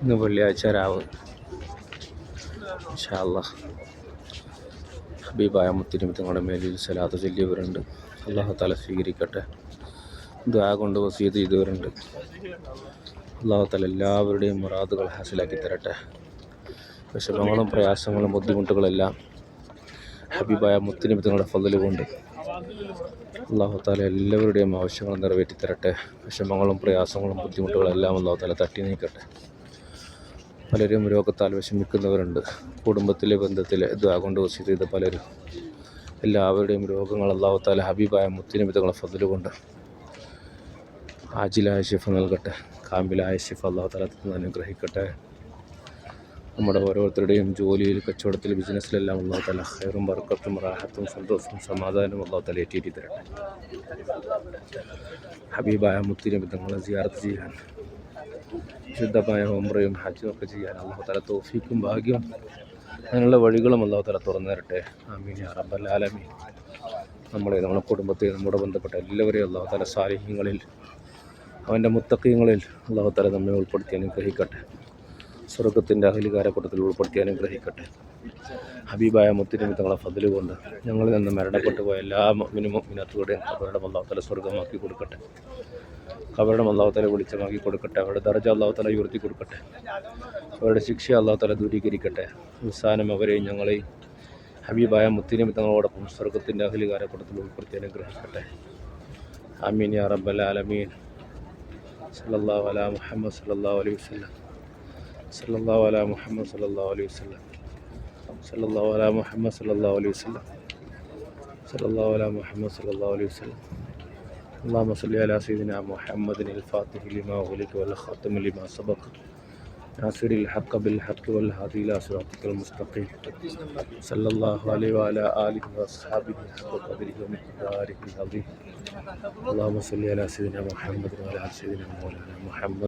ഇന്ന് വെള്ളിയാഴ്ച രാവ് ഇൻഷാ അല്ലാഹ് ഹബീബായ മുത്തുനബി തങ്ങളുടെ മേലിൽ സലാത്ത് ചൊല്ലിയവരുണ്ട്. അല്ലാഹു തആല സ്വീകരിക്കട്ടെ. ദുആ കൊണ്ട് വസിയത്ത് ചെയ്തവരുണ്ട്. അല്ലാഹു തആല എല്ലാവരുടെയും മുറാദുകൾ ഹാസിലാക്കി തരട്ടെ. വിഷമങ്ങളും പ്രയാസങ്ങളും ബുദ്ധിമുട്ടുകളെല്ലാം ഹബീബായ മുത്തുനബി തങ്ങളുടെ ഫضല് കൊണ്ട് അല്ലാഹു തആല എല്ലാവരുടെയും ആവശ്യങ്ങൾ നിറവേറ്റി തരട്ടെ. വിഷമങ്ങളും പ്രയാസങ്ങളും ബുദ്ധിമുട്ടുകളെല്ലാം അല്ലാഹു തആല തട്ടി നീക്കട്ടെ. പലരും രോഗത്താൽ വിഷമിക്കുന്നവരുണ്ട്. കുടുംബത്തിലെ ബന്ധത്തിലെ ദുആ കൊണ്ട് വസിയത്ത് ചെയ്ത പലരും എല്ലാവരുടെയും രോഗങ്ങൾ അല്ലാഹു തആല ഹബീബായ മുത്തുനബി തങ്ങളുടെ ഫضല് കൊണ്ട് ആജിലായ ശിഫ നൽകട്ടെ. കാമിലായ ശിഫ അല്ലാഹു തആല തന്ന് അനുഗ്രഹിക്കട്ടെ. നമ്മുടെ ഓരോരുത്തരുടെയും ജോലിയിൽ, കച്ചവടത്തിൽ, ബിസിനസ്സിലെല്ലാം അല്ലാഹു തആല ഖൈറും ബർക്കത്തും റാഹത്തും സന്തോഷവും സമാധാനവും അല്ലാഹു തആല ഏറ്റി തരട്ടെ. ഹബീബായ മുത്തുനബി തങ്ങളെ സിയാറത്ത് ചെയ്യാൻ, ശുദ്ധമായ ഉംറയും ഹജ്ജും ഒക്കെ ചെയ്യാൻ അല്ലാഹു തആല തൗഫീഖും ഭാഗ്യവും അതിനുള്ള വഴികളും അല്ലാഹു തആല തുറന്നു തരട്ടെ. ആമീൻ യാ റബ്ബൽ ആലമീൻ. നമ്മുടെ കുടുംബത്തെ, നമ്മുടെ ബന്ധപ്പെട്ട എല്ലാവരെയും അല്ലാഹു തആല സാലിഹീങ്ങളിൽ, അവൻ്റെ മുത്തഖീങ്ങളിൽ അല്ലാഹു തആല നമ്മെ ഉൾപ്പെടുത്തി അനുഗ്രഹിക്കട്ടെ. സ്വർഗത്തിൻ്റെ അഹ്ലികാരക്കൂട്ടത്തിൽ ഉൾപ്പെടുത്തി അനുഗ്രഹിക്കട്ടെ. ഹബീബായ മുത്തുനബി തങ്ങളെ ഫضല് കൊണ്ട് ഞങ്ങളിൽ നിന്ന് മരണപ്പെട്ടു പോയ എല്ലാ മുഅ്മിനും മുഅ്മിനാത്തുകളുടെയും ഖബറിടം അല്ലാഹു തആല സ്വർഗമാക്കി കൊടുക്കട്ടെ. ഖബറിടം അല്ലാഹു തആല വെളിച്ചമാക്കി കൊടുക്കട്ടെ. അവരുടെ ദർജ അല്ലാഹു തആല ഉയർത്തി കൊടുക്കട്ടെ. അവരുടെ ശിക്ഷ അല്ലാഹു തആല ദൂരീകരിക്കട്ടെ. അവസാനം അവരെയും ഞങ്ങളെയും ഹബീബായ മുത്തുനബി തങ്ങളോടൊപ്പം സ്വർഗത്തിൻ്റെ അഹ്ലികാരക്കൂട്ടത്തിൽ ഉൾപ്പെടുത്തി അനുഗ്രഹിക്കട്ടെ. ആമീൻ യാ റബ്ബൽ ആലമീൻ. സല്ലല്ലാഹു അലാ മുഹമ്മദ് സല്ലല്ലാഹു അലൈഹി വസല്ലം. സല്ലല്ലാഹു അലാ മുഹമ്മദ് സല്ലല്ലാഹു അലൈഹി വസല്ലം. സല്ലല്ലാഹു അലാ മുഹമ്മദ് സല്ലല്ലാഹു അലൈഹി വസല്ലം. സല്ലല്ലാഹു അലാ മുഹമ്മദ് സല്ലല്ലാഹു അലൈഹി വസല്ലം. اللهم صل على سيدنا محمد الفاتح لما أغلق والخاتم لما سبق ناصر الحق بالحق والهادي إلى صراطك المستقيم صلى الله عليه وعلى آله وأصحابه حق قدره ومقداره العظيم. اللهم صل على سيدنا محمد وعلى آل سيدنا مولانا محمد.